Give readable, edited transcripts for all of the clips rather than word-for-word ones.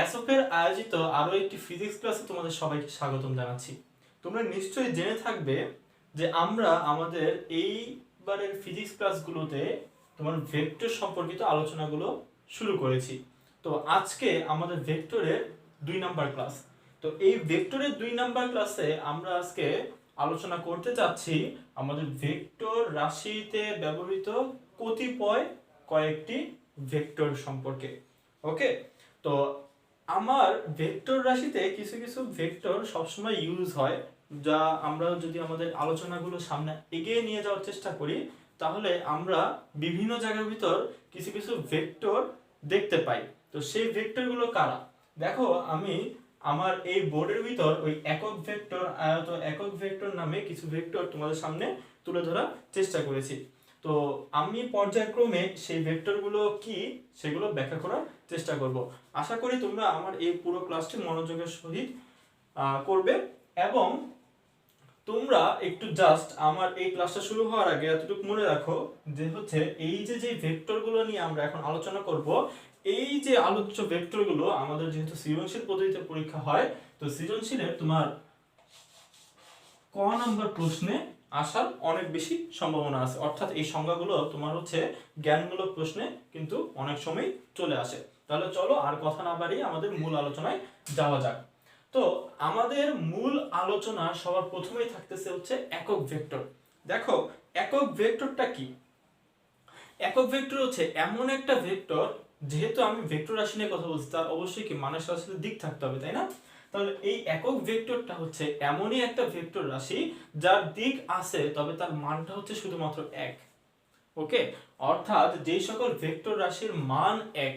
এসওফের আয়োজিত আরো একটি ফিজিক্স ক্লাসে তোমাদের সবাইকে স্বাগতম জানাচ্ছি। তোমরা নিশ্চয়ই জেনে থাকবে যে আমরা আমাদের এইবারের ফিজিক্স ক্লাসগুলোতে তোমার ভেক্টর সম্পর্কিত আলোচনাগুলো শুরু করেছি। তো আজকে আমাদের ভেক্টরের 2 নাম্বার ক্লাস। তো এই ভেক্টরের 2 নাম্বার ক্লাসে আমরা আজকে আলোচনা করতে চাচ্ছি আমাদের ভেক্টর রাশিতে ব্যবহৃত কতিপয় কয়েকটি ভেক্টর সম্পর্কে। ওকে, তো আমার ভেক্টর রাশিতে কিছু কিছু ভেক্টর সবসময় ইউজ হয়, যা আমরা যদি আমাদের আলোচনাগুলো সামনে এগিয়ে নিয়ে যাওয়ার চেষ্টা করি তাহলে আমরা বিভিন্ন জায়গার ভিতর কিছু কিছু ভেক্টর দেখতে পাই। তো সেই ভেক্টরগুলো কারা? দেখো, আমি আমার এই বোর্ডের ভিতর ওই একক ভেক্টর, আয়ত একক ভেক্টর নামে কিছু ভেক্টর তোমাদের সামনে তুলে ধরার চেষ্টা করেছি। তো আমি পর্যায়ক্রমে সেই ভেক্টরগুলো কি সেগুলো ব্যাখ্যা করার চেষ্টা করব। আশা করি তোমরা আমার এই পুরো ক্লাসটি মনোযোগের সহিত করবে এবং তোমরা একটু জাস্ট আমার এই ক্লাসটা শুরু হওয়ার আগে এতটুকু মনে রাখো যে হচ্ছে এই যে ভেক্টরগুলো নিয়ে আমরা এখন আলোচনা করব, এই যে আলোচ্য ভেক্টরগুলো আমাদের যেহেতু সৃজনশীল পদ্ধতিতে পরীক্ষা হয়, তো সৃজনশীলের তোমার ক নাম্বার প্রশ্নে আসার অনেক বেশি সম্ভাবনা আছে। অর্থাৎ এই সংজ্ঞাগুলো তোমার হচ্ছে জ্ঞানমূলক প্রশ্নে কিন্তু অনেক সময় চলে আসে। তাহলে চলো আর কথা না বাড়িয়ে আমাদের মূল আলোচনায় যাওয়া যাক। তো আমাদের মূল আলোচনা সবার প্রথমেই থাকতেছে হচ্ছে একক ভেক্টর। দেখো, একক ভেক্টরটা কি? একক ভেক্টর হচ্ছে এমন একটা ভেক্টর, যেহেতু আমি ভেক্টর রাশি নিয়ে কথা বলছি তার অবশ্যই কি মানের সাথে সাথে দিক থাকতে হবে, তাই না? তাহলে এই একক ভেক্টরটা হচ্ছে এমনই একটা ভেক্টর রাশি যার দিক আছে তবে তার মানটা হচ্ছে শুধুমাত্র এক। ওকে, অর্থাৎ যে সকল ভেক্টর রাশির মান এক,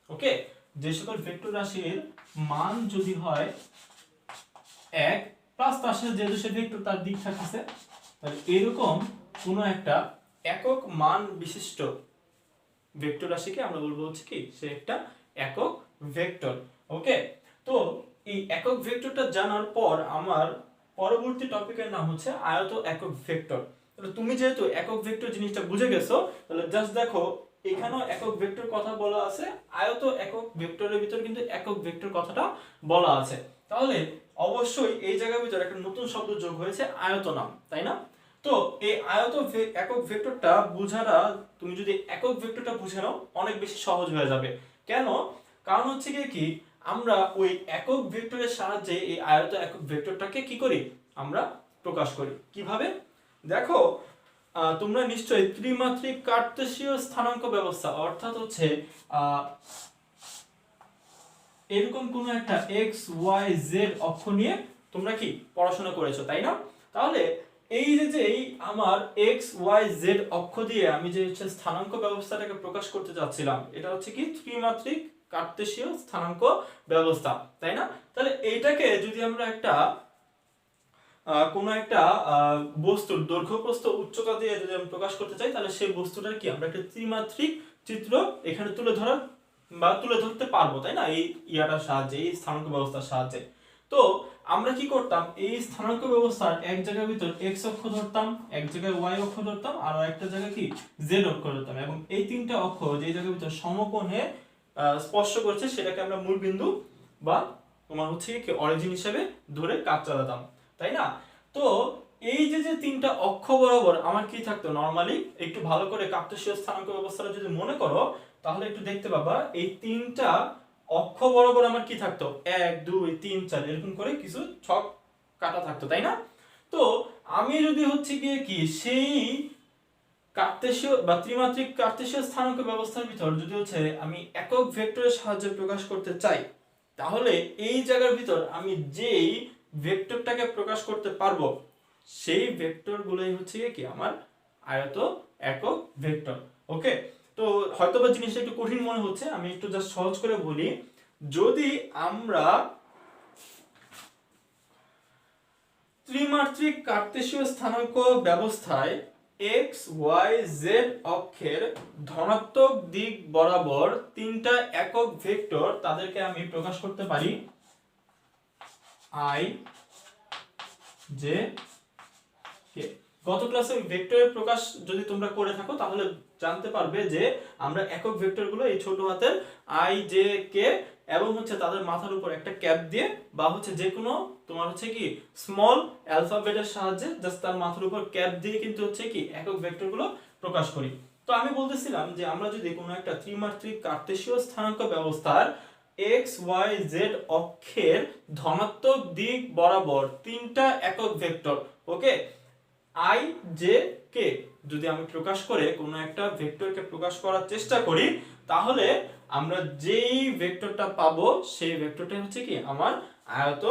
ওকে, যে সকল ভেক্টর রাশির মান যদি হয় এক প্লাস তার সাথে যেহেতু সে ভেক্টর তার দিক থাকতেছে, তাহলে এরকম কোনো একটা একক মান বিশিষ্ট ভেক্টর রাশিকে আমরা বলবো হচ্ছে কি সে একটা একক ভেক্টর। ওকে, তো এই একক ভেক্টরটা জানার পর আমার পরবর্তী টপিকের নাম হচ্ছে আয়ত একক ভেক্টর। তাহলে তুমি যেহেতু একক ভেক্টর জিনিসটা বুঝে গেছো, তাহলে জাস্ট দেখো এখানেও একক ভেক্টর কথা বলা আছে, আয়ত একক ভেক্টরের ভিতর কিন্তু একক ভেক্টর কথাটা বলা আছে। তাহলে অবশ্যই এই জায়গার ভিতর একটা নতুন শব্দ যোগ হয়েছে আয়তনাম, তাই না? তো এই একক ভেক্টরটা বুঝারা তুমি যদি একক ভেক্টরটা বুঝে নাও অনেক বেশি সহজ হয়ে যাবে। কেন? কারণ হচ্ছে কি আমরা ওই একক ভেক্টরের সাহায্যে এই আয়ত একক ভেক্টরটাকে কি করি, আমরা প্রকাশ করি। কিভাবে? দেখো, তোমরা নিশ্চয়ই ত্রিমাত্রিক কার্তেশীয় স্থানাঙ্ক ব্যবস্থা অর্থাৎ হচ্ছে এরকম কোন একটা এক্স ওয়াই জেড অক্ষ নিয়ে তোমরা কি পড়াশোনা করেছো, তাই না? তাহলে এই যে আমার এক্স ওয়াই জেড অক্ষ দিয়ে আমি যে হচ্ছে স্থানাঙ্ক ব্যবস্থাটাকে প্রকাশ করতে যাচ্ছিলাম, এটা হচ্ছে কি ত্রিমাত্রিক কার্তেশীয় স্থানাঙ্ক ব্যবস্থা, তাই না? তাহলে এইটাকে যদি আমরা একটা কোনো একটা বস্তুর দৈর্ঘ্য প্রস্থ উচ্চতা দিয়ে যদি আমি প্রকাশ করতে চাই, তাহলে সেই বস্তুটার কি আমরা একটা ত্রিমাত্রিক চিত্র এখানে তুলে ধরতে পারবো, তাই না? এই ইয়াটার সাহায্যে, এই স্থানাঙ্ক ব্যবস্থার সাহায্যে। তো আমরা কি করতাম, এই স্থানাঙ্ক ব্যবস্থার এক জায়গার ভিতর এক্স অক্ষ ধরতাম, এক জায়গায় ওয়াই অক্ষ ধরতাম, আর একটা জায়গায় কি জেড অক্ষ ধরতাম, এবং এই তিনটা অক্ষ যে জায়গার ভিতর সমকোণে স্পর্শ করছে সেটাকে আমরা মূল বিন্দু বা তোমার হচ্ছে কি অরিজিন হিসেবে ধরে কাজ চালাতাম, তাই না? তো এই যে তিনটা অক্ষ বরাবর আমার কি থাকতো, নরমালি একটু ভালো করে কার্তেশীয় স্থানাঙ্ক ব্যবস্থাটা যদি মনে করো তাহলে একটু দেখতে পাবা এই তিনটা অক্ষ বরাবর আমার কি থাকতো, 1 2 3 4 এরকম করে কিছু ছক কাটা থাকতো, তাই না? তো আমি যদি হচ্ছে গিয়ে কি সেই কার্তেশীয় বা ত্রিমাত্রিক কার্তেশীয় স্থানাঙ্ক ব্যবস্থার ভিতর যদি হচ্ছে আমি একক ভেক্টরের সাহায্যে প্রকাশ করতে চাই, তাহলে এই জায়গার ভিতর আমি যেই ভেক্টরটাকে প্রকাশ করতে পারবো সেই ভেক্টরগুলোই হচ্ছে কি আমার আয়ত একক ভেক্টর। ওকে, তো হয়তোবা জিনিসটা একটু কঠিন মনে হচ্ছে, আমি একটু জাস্ট সহজ করে বলি। যদি আমরা ত্রিমাত্রিক কার্তেশীয় স্থানাঙ্ক ব্যবস্থায় এক্স ওয়াই জেড অক্ষের ধনাত্মক দিক বরাবর তিনটা একক ভেক্টর, তাদেরকে আমি প্রকাশ করতে পারি আই জে কে। গত ক্লাসে ভেক্টরের প্রকাশ যদি তোমরা করে থাকো তাহলে জানতে পারবে যে আমরা একক ভেক্টরগুলো এই ছোট হাতের আই জে কে এবং হচ্ছে তাদের মাথার উপর একটা ক্যাপ দিয়ে বা হচ্ছে যে কোনো তোমার হচ্ছে কি স্মল অ্যালফাবেটের সাহায্যে জাস্ট তার মাথার উপর ক্যাপ দিয়ে কিন্তু হচ্ছে কি একক ভেক্টরগুলো প্রকাশ করি। তো আমি বলতেছিলাম যে আমরা যদি কোনো একটা ত্রিমাত্রিক কার্তেশীয় স্থানাঙ্ক ব্যবস্থার এক্স ওয়াই জেড অক্ষের ধনাত্মক দিক বরাবর তিনটা একক vector, okay, I J K যদি আমি প্রকাশ করে কোনো একটা ভেক্টরকে প্রকাশ করার চেষ্টা করি, তাহলে আমরা যেই ভেক্টরটা পাবো সেই ভেক্টরটা হচ্ছে কি আমার আয়ত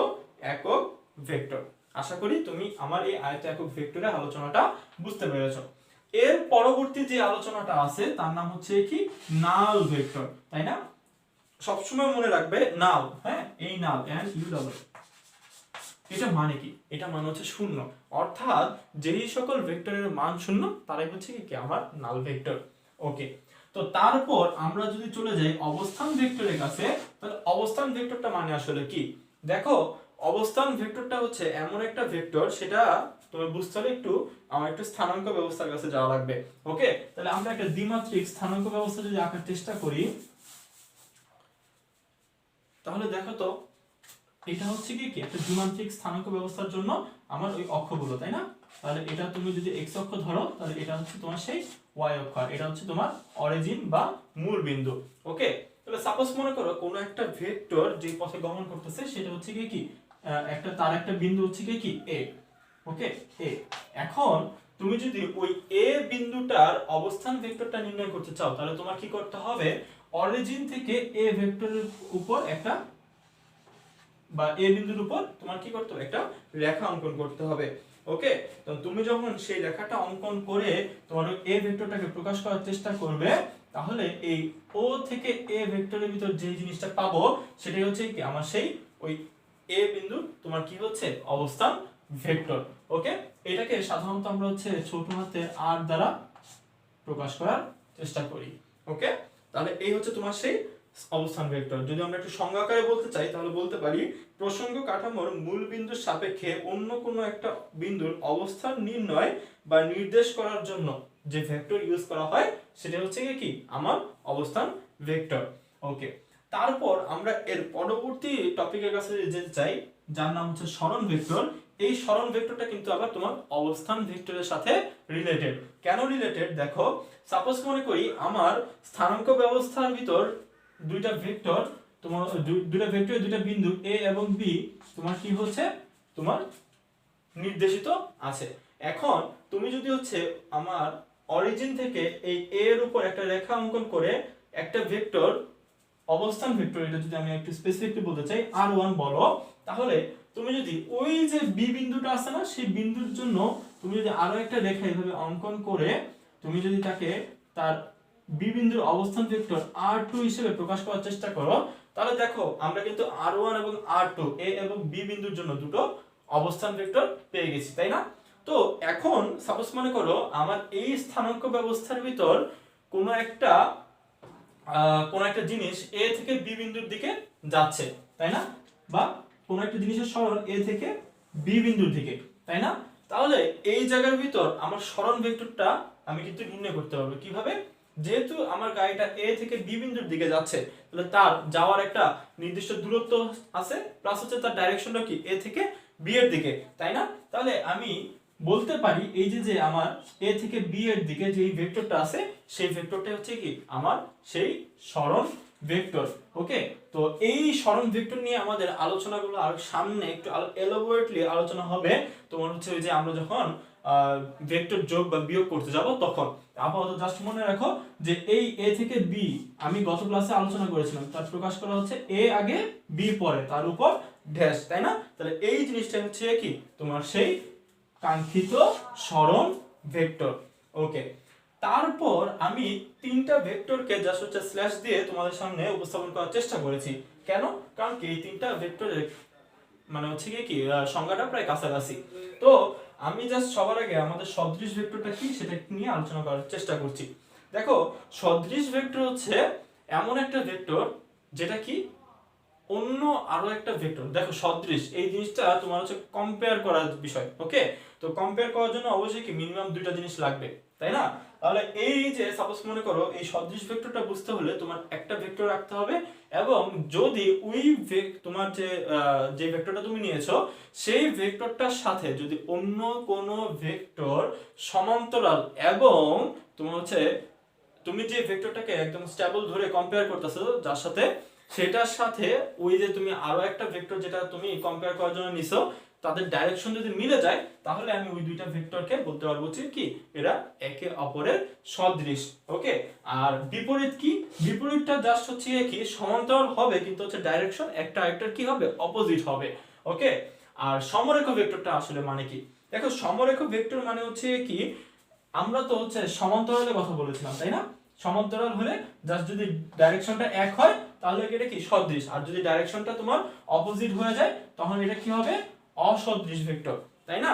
একক ভেক্টর। আশা করি তুমি আমার এই আয়ত একক ভেক্টরের আলোচনাটা বুঝতে পেরেছো। এর পরবর্তী যে আলোচনাটা আছে তার নাম হচ্ছে কি নাল ভেক্টর, তাই না? সবসময় মনে রাখবে নাল, হ্যাঁ, এই নাল এন্ড ইউ ডাবল, এটা মানে কি? এটা মানে হচ্ছে শূন্য, অর্থাৎ যেই সকল ভেক্টরের মান শূন্য তারাই হচ্ছে কি আমার নাল ভেক্টর। ওকে, তো তারপর আমরা যদি চলে যাই অবস্থান ভেক্টরের কাছে, তাহলে অবস্থান ভেক্টরটা মানে আসলে কি? দেখো, অবস্থান ভেক্টরটা হচ্ছে এমন একটা ভেক্টর, সেটা তুমি বুঝতে হলে একটু আমার একটু স্থানাঙ্ক ব্যবস্থার কাছে যাওয়া লাগবে। ওকে, তাহলে আমরা একটা দ্বিমাত্রিক স্থানাঙ্ক ব্যবস্থা যদি আঁকার চেষ্টা করি, তাহলে দেখো তো এটা হচ্ছে কি একটা দ্বিমাত্রিক স্থানাঙ্ক ব্যবস্থার জন্য আমার ওই অক্ষগুলো, তাই না? তাহলে এটা তুমি যদি x অক্ষ ধরো, তাহলে এটা হচ্ছে তোমার সেই y অক্ষ, আর এটা হচ্ছে তোমার অরিজিন বা মূল বিন্দু। ওকে, তাহলে সাপোজ মনে করো কোনো একটা ভেক্টর যে পথে গমন করতেছে সেটা হচ্ছে কি একটা তার একটা বিন্দু হচ্ছে কি a, ওকে, a। এখন তুমি যদি ওই a বিন্দুটার অবস্থান ভেক্টরটা নির্ণয় করতে চাও, তাহলে তোমার কি করতে হবে? অরিজিন থেকে a ভেক্টরের উপর একটা বা এ বিন্দুর উপর তোমার কি করতে হবে? একটা রেখা অঙ্কন করতে হবে। ওকে, তো তুমি যখন সেই রেখাটা অঙ্কন করে তোমার এ ভেক্টরটাকে প্রকাশ করার চেষ্টা করবে, তাহলে এই ও থেকে এ ভেক্টরের ভিতর যে জিনিসটা পাবো সেটাই হচ্ছে কি আমার সেই ওই এ বিন্দু তোমার কি হচ্ছে অবস্থান ভেক্টর। ওকে, এটাকে সাধারণত আমরা হচ্ছে ছোট হাতের আর দ্বারা প্রকাশ করার চেষ্টা করি। ওকে, তাহলে এই হচ্ছে তোমার সেই অবস্থান ভেক্টর। যদি আমরা একটু সংজ্ঞা আকারে বলতে চাই, তাহলে বলতে পারি প্রসঙ্গ কাঠামোর মূল বিন্দুর সাপেক্ষে অন্য কোনো একটা বিন্দুর অবস্থান নির্ণয় বা নির্দেশ করার জন্য যে ভেক্টর ইউজ করা হয় সেটা হচ্ছে কি আমার অবস্থান ভেক্টর। ওকে, তারপর আমরা এর পরবর্তী টপিকের কাছে যেতে চাই, যার নাম হচ্ছে সরণ ভেক্টর। এই সরণ ভেক্টরটা কিন্তু আবার তোমার অবস্থান ভেক্টরের সাথে রিলেটেড। কেন রিলেটেড? দেখো, সাপোজ মনে করি আমার স্থানাঙ্ক ব্যবস্থার ভিতর দুইটা ভেক্টর, তোমার দুইটা ভেক্টর দুইটা বিন্দু a এবং b তোমার কি হচ্ছে তোমার নির্দেশিত আছে। এখন তুমি যদি হচ্ছে আমার অরিজিন থেকে এই a এর উপর একটা রেখা অঙ্কন করে একটা ভেক্টর অবস্থান ভেক্টর, এটা যদি আমি একটু স্পেসিফিকলি বলতে চাই r1 বলো, তাহলে তুমি যদি ওই যে b বিন্দুটা আছে না, সেই বিন্দুর জন্য তুমি যদি আরো একটা রেখা এভাবে অঙ্কন করে তুমি যদি তাকে তার b বিন্দুর অবস্থান ভেক্টর r2 হিসেবে প্রকাশ করার চেষ্টা করো, তাহলে দেখো আমরা কিন্তু r1 এবং r2 a এবং b বিন্দুর জন্য দুটো অবস্থান ভেক্টর পেয়ে গেছি, তাই না? তো এখন সাপোজ মনে করো আমার এই স্থানাঙ্ক ব্যবস্থার ভিতর কোনো একটা জিনিস a থেকে b বিন্দুর দিকে যাচ্ছে, তাই না? বা কোনো একটা জিনিসের সরণ a থেকে b বিন্দুর দিকে, তাই না? তাহলে এই জায়গার ভিতর আমার সরণ ভেক্টরটা আমি কিন্তু নির্ণয় করতে পারবো কিভাবে? যেহেতু আমার গাড়িটা a থেকে b বিন্দুর দিকে যাচ্ছে, তাহলে তার যাওয়ার একটা নির্দিষ্ট দূরত্ব আছে, প্লাস হচ্ছে তার ডাইরেকশনটা কি a থেকে b এর দিকে, তাই না? তাহলে আমি বলতে পারি এই যে আমার a থেকে b এর দিকে যে ভেক্টরটা আছে সেই ভেক্টরটা হচ্ছে কি আমার সেই সরণ ভেক্টর। ওকে, তো এই সরণ ভেক্টর নিয়ে আমাদের আলোচনাগুলো আর সামনে একটু এলাবোরেটলি আলোচনা হবে। তোমার হচ্ছে ওই যে আমরা যখন ভেক্টর যোগ বা বিয়োগ করতে যাব তখন। আপাতত জাস্ট মনে রাখো যে এই a থেকে b আমি গত ক্লাসে আলোচনা করেছিলাম, তার প্রকাশ করা হচ্ছে a আগে b পরে তার উপর ড্যাশ, তাই না? তাহলে এই জিনিসটা হচ্ছে কি তোমার সেই কাঙ্ক্ষিত সরণ ভেক্টর। ওকে, তারপর আমি তিনটা ভেক্টরকে জাস্ট হচ্ছে স্ল্যাশ দিয়ে তোমাদের সামনে উপস্থাপন করার চেষ্টা করেছি। কেন? কারণ কি এই তিনটা ভেক্টরের মানে হচ্ছে কি সংজ্ঞাটা প্রায় কাছাকাছি। তো আমি জাস্ট সবার আগে আমাদের সদৃশ ভেক্টরটা কি সেটা নিয়ে আলোচনা করার চেষ্টা করছি। দেখো, সদৃশ ভেক্টর হচ্ছে এমন একটা ভেক্টর যেটা কি অন্য আরো একটা ভেক্টর। দেখো, সদৃশ এই জিনিসটা তোমার হচ্ছে কম্পেয়ার করার বিষয়। ওকে, তো কম্পেয়ার করার জন্য অবশ্যই কি মিনিমাম দুইটা জিনিস লাগবে। তাই না? তাহলে এই যে সাপোজ মনে করো এই সদৃশ ভেক্টরটা বুঝতে হলে তোমার একটা ভেক্টর রাখতে হবে, এবং যদি ওই তোমার যে ভেক্টরটা তুমি নিয়েছো সেই ভেক্টরটার সাথে যদি অন্য কোনো ভেক্টর সমান্তরাল, এবং তোমার হচ্ছে তুমি যে ভেক্টরটাকে একদম স্টেবল ধরে কম্পেয়ার করতেছো যার সাথে, সেটার সাথে ওই যে তুমি আরো একটা ভেক্টর যেটা তুমি কম্পেয়ার করার জন্য নিছো তাদের ডাইরেকশন যদি মিলে যায়, তাহলে আমি ওই দুইটা ভেক্টরকে বলতে পারবো যে কি এরা একে অপরের সদৃশ। ওকে, আর বিপরীত কি? বিপরীতটা জাস্ট হচ্ছে কি সমান্তরাল হবে কিন্তু হচ্ছে ডাইরেকশন একটা আরেকটার কি হবে, অপোজিট হবে। ওকে, আর সমরেখ ভেক্টরটা আসলে মানে কি? দেখো সমরেখ ভেক্টর মানে হচ্ছে কি, আমরা তো হচ্ছে সমান্তরালের কথা বলেছিলাম তাই না? সমান্তরাল হলে জাস্ট যদি ডাইরেকশনটা এক হয় তাহলে এটা কি সদৃশ, আর যদি ডাইরেকশনটা তোমার অপোজিট হয়ে যায় তখন এটা কি হবে, অসদৃশ ভেক্টর, তাই না?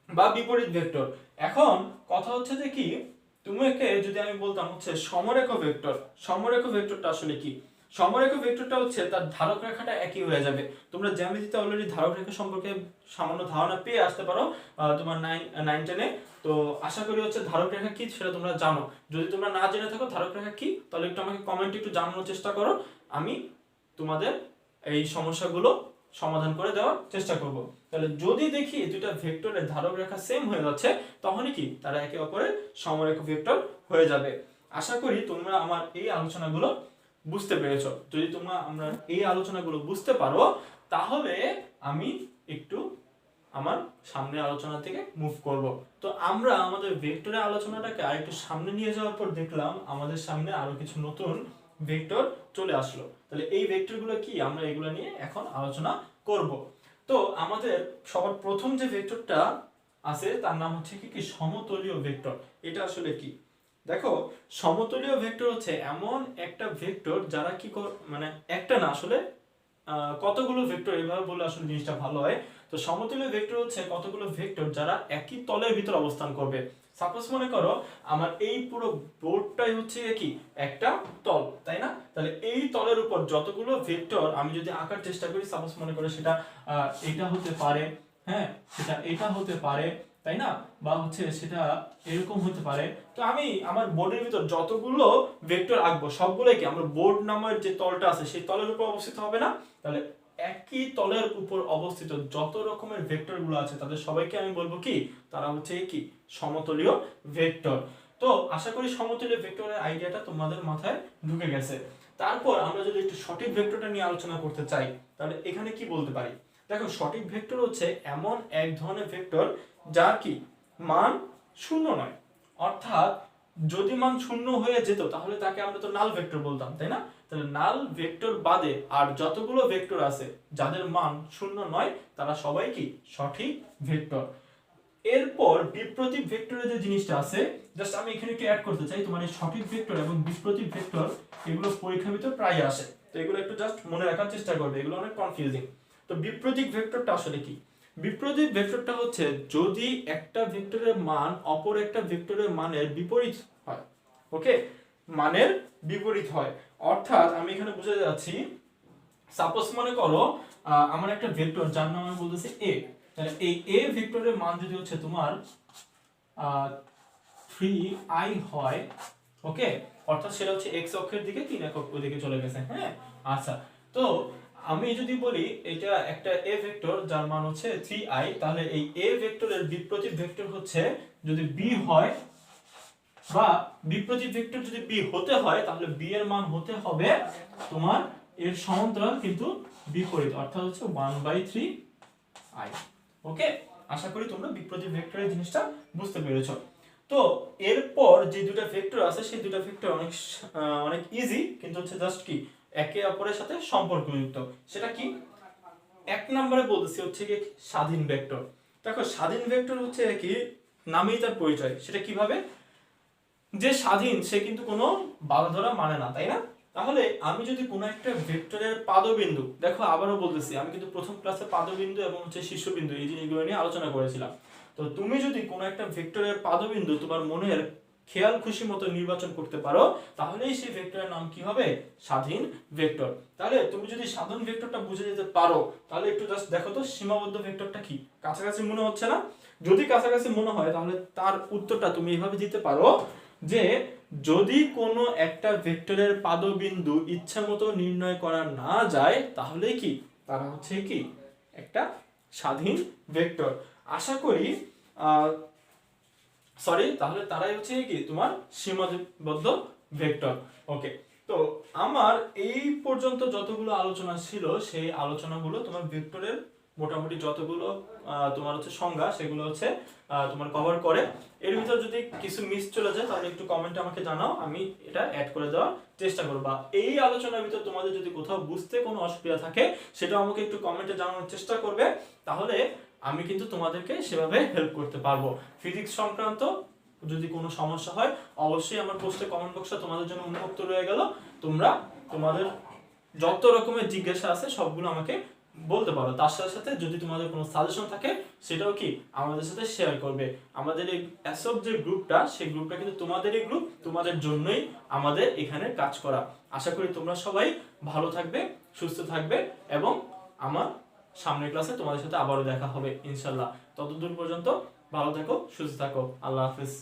বা বিপরীত ভেক্টর। এখন কথা হচ্ছে যে কি, তোমাকে যদি আমি বলতাম হচ্ছে সমরেখ ভেক্টর, সমরেখ ভেক্টরটা আসলে কি? সমরেখ ভেক্টরটা হচ্ছে তার ধারক রেখাটা একই হয়ে যাবে। তোমরা জ্যামিতিতে অলরেডি ধারক রেখা সম্পর্কে সামান্য ধারণা পেয়ে আসতে পারো তোমার 9-10-এ। তো আশা করি হচ্ছে ধারক রেখা কি সেটা তোমরা জানো। যদি তোমরা না জেনে থাকো ধারক রেখা কি, তাহলে একটু আমাকে কমেন্টে একটু জানানোর চেষ্টা করো, আমি তোমাদের এই সমস্যাগুলো সমাধান করে দেওয়ার চেষ্টা করব। তাহলে যদি দেখি দুইটা ভেক্টরের ধারক রেখা সেম হয়ে যাচ্ছে, তখনই কি তারা একে অপরের সমরেখ ভেক্টর হয়ে যাবে। আশা করি তোমরা আমার এই আলোচনাগুলো বুঝতে পেরেছো। যদি তোমরা আমরা এই আলোচনাগুলো বুঝতে পারো, তাহলে আমি একটু আমার সামনের আলোচনা থেকে মুভ করব। তো আমরা আমাদের ভেক্টরের আলোচনাটাকে আরেকটু সামনে নিয়ে যাওয়ার পর দেখলাম আমাদের সামনে আরো কিছু নতুন ভেক্টর চলে আসলো। তাহলে এই ভেক্টরগুলো কি, আমরা এগুলো নিয়ে এখন আলোচনা করব। তো আমাদের সবার প্রথম যে ভেক্টরটা আছে তার নাম হচ্ছে কি সমতলীয় ভেক্টর। এটা আসলে কি? দেখো, সমতলীয় ভেক্টর হচ্ছে এমন একটা ভেক্টর যারা কি মানে একটা না আসলে কতগুলো ভেক্টর, এভাবে বললে আসলে জিনিসটা ভালো হয়। তো সমতলীয় ভেক্টর হচ্ছে কতগুলো ভেক্টর যারা একই তলের ভিতর অবস্থান করবে। সাপোজ মনে করো আমার এই পুরো বোর্ডটাই হচ্ছে কি একটা তল, তাই না? তাহলে এই তলের উপর যতগুলো ভেক্টর আমি যদি আঁকার চেষ্টা করি, সাপোজ মনে করো সেটা এটা হতে পারে, হ্যাঁ সেটা এটা হতে পারে, তাই না? বা হচ্ছে সেটা এরকম হতে পারে। তো আমি আমার বোর্ডের ভিতর যতগুলো ভেক্টর আঁকবো সবগুলোই কি আমরা বোর্ড নামের যে তলটা আছে সেই তলের উপর অবস্থিত হবে না? তাহলে একই তলের উপর অবস্থিত যত রকমের ভেক্টর গুলো আছে তাদের সবাইকে আমি বলবো কি, তারা হচ্ছে কি সমতলীয় ভেক্টর। তো আশা করি সমতলীয় ভেক্টরের আইডিয়াটা তোমাদের মাথায় ঢুকে গেছে। তারপর আমরা যদি একটু সঠিক ভেক্টরটা নিয়ে আলোচনা করতে চাই, তাহলে এখানে কি বলতে পারি? দেখো, সঠিক ভেক্টর হচ্ছে এমন এক ধরনের ভেক্টর যার কি মান শূন্য নয়। অর্থাৎ যদি মান শূন্য হয়ে যেত তাহলে তাকে আমরা তো নাল ভেক্টর বলতাম, তাই না? তাহলে নাল ভেক্টর বাদে আর যতগুলো ভেক্টর আছে যাদের মান শূন্য নয় তারা সবাই কি সঠিক ভেক্টর। এরপর বিপ্রতীক ভেক্টরের যে জিনিসটা আছে, জাস্ট আমি এখানে একটু অ্যাড করতে চাই, তোমার এই সঠিক ভেক্টর এবং বিপ্রতীক ভেক্টর এগুলো পরীক্ষার ভিতর প্রায় আসে, তো এগুলো একটু জাস্ট মনে রাখার চেষ্টা করবে, এগুলো অনেক কনফিউজিং। তো বিপ্রতীক ভেক্টরটা আসলে কি? বিপ্রতীক ভেক্টরটা হচ্ছে যদি একটা ভেক্টরের মান অপর একটা ভেক্টরের মানের বিপরীত হয়। ওকে, মানের বিপরীত হয়। অর্থাৎ আমি এখানে বুঝে যাচ্ছি, সাপোজ মনে করো আমার একটা ভেক্টর যার নাম আমি বলতেছি এ, তাহলে এই এ ভেক্টরের মান যদি হচ্ছে তোমার 3i হয়, ওকে, অর্থাৎ সেটা হচ্ছে x অক্ষের দিকে 3 একক ওদিকে চলে গেছে, হ্যাঁ। আচ্ছা, তো আমি যদি বলি এটা একটা a ভেক্টর যার মান হচ্ছে 3i, তাহলে এই a ভেক্টরের বিপ্রতীক ভেক্টর হচ্ছে যদি b হয়, বা বিপ্রতীক ভেক্টর যদি b হতে হয় তাহলে b এর মান হতে হবে তোমার এর সমান্তরাল কিন্তু বিপরীত, অর্থাৎ হচ্ছে 1/3i। ওকে, আশা করি তোমরা বিপ্রতীক ভেক্টরের জিনিসটা বুঝতে পেরেছো। তো এরপর যে দুটো ভেক্টর আছে সেই দুটো ভেক্টর অনেক ইজি, কিন্তু হচ্ছে জাস্ট কি একে অপরের সাথে সম্পর্কযুক্ত। সেটা কি? এক নম্বরে বলতেছি হচ্ছে কি স্বাধীন ভেক্টর। দেখো, স্বাধীন ভেক্টর হচ্ছে কি নামেই তার পরিচয়। সেটা কিভাবে? যে স্বাধীন সে কিন্তু কোনো বাধা ধরা মানে না, তাই না? তাহলে আমি যদি কোনো একটা ভেক্টরের পাদবিন্দু, দেখো আবারও বলতেছি আমি কিন্তু প্রথম ক্লাসে পাদবিন্দু এবং হচ্ছে শীর্ষবিন্দু এই জিনিসগুলো নিয়ে আলোচনা করেছিলাম। তো তুমি যদি কোনো একটা ভেক্টরের পাদবিন্দু তোমার মনের খেয়াল খুশি মতো নির্বাচন করতে পারো, তাহলেই সেই ভেক্টরের নাম কি হবে? স্বাধীন ভেক্টর। তাহলে তুমি যদি স্বাধীন ভেক্টরটা বুঝে যেতে পারো, তাহলে একটু জাস্ট দেখো তো সীমাবদ্ধ ভেক্টরটা কি? কাছাকাছি মনে হচ্ছে না? যদি কাছাকাছি মনে হয় তাহলে তার উত্তরটা তুমি এইভাবে দিতে পারো যে যদি কোনো একটা ভেক্টরের পাদবিন্দু ইচ্ছা মতো নির্ণয় করা না যায়, তাহলে কি তারা হচ্ছে কি একটা স্বাধীন ভেক্টর। আশা করি তাহলে তারাই হচ্ছে কি তোমার সীমাবদ্ধ ভেক্টর। ওকে, তো আমার এই পর্যন্ত যতগুলো আলোচনা ছিল সেই আলোচনাগুলো তোমার ভেক্টরের মোটামুটি যতগুলো তোমার হচ্ছে সংজ্ঞা সেগুলো হচ্ছে তোমার কভার করে। এর ভিতর যদি কিছু মিস চলে যায় তাহলে একটু কমেন্টে আমাকে জানাও, আমি এটা অ্যাড করে দেওয়ার চেষ্টা করব। বা এই আলোচনার ভিতর তোমাদের যদি কোথাও বুঝতে কোনো অসুবিধা থাকে সেটা আমাকে একটু কমেন্টে জানানোর চেষ্টা করবে, তাহলে আমি কিন্তু তোমাদেরকে সেভাবে হেল্প করতে পারবো। ফিজিক্স সংক্রান্ত যদি কোনো সমস্যা হয় অবশ্যই আমার পোস্টে কমেন্ট বক্সটা তোমাদের জন্য উন্মুক্ত রয়ে গেল। তোমরা তোমাদের যত রকমের জিজ্ঞাসা আছে সবগুলো আমাকে বলতে পারো। তার সাথে সাথে যদি তোমাদের কোনো সাজেশন থাকে সেটাও কি আমাদের সাথে শেয়ার করবে। আমাদের এই অ্যাসব যে গ্রুপটা, সেই গ্রুপটা কিন্তু তোমাদেরই গ্রুপ, তোমাদের জন্যই আমাদের এখানে কাজ করা। আশা করি তোমরা সবাই ভালো থাকবে, সুস্থ থাকবে এবং আমার সামনের ক্লাসে তোমাদের সাথে আবারও দেখা হবে ইনশাল্লাহ। ততদূর পর্যন্ত ভালো থাকো, সুস্থ থাকো। আল্লাহ হাফিজ।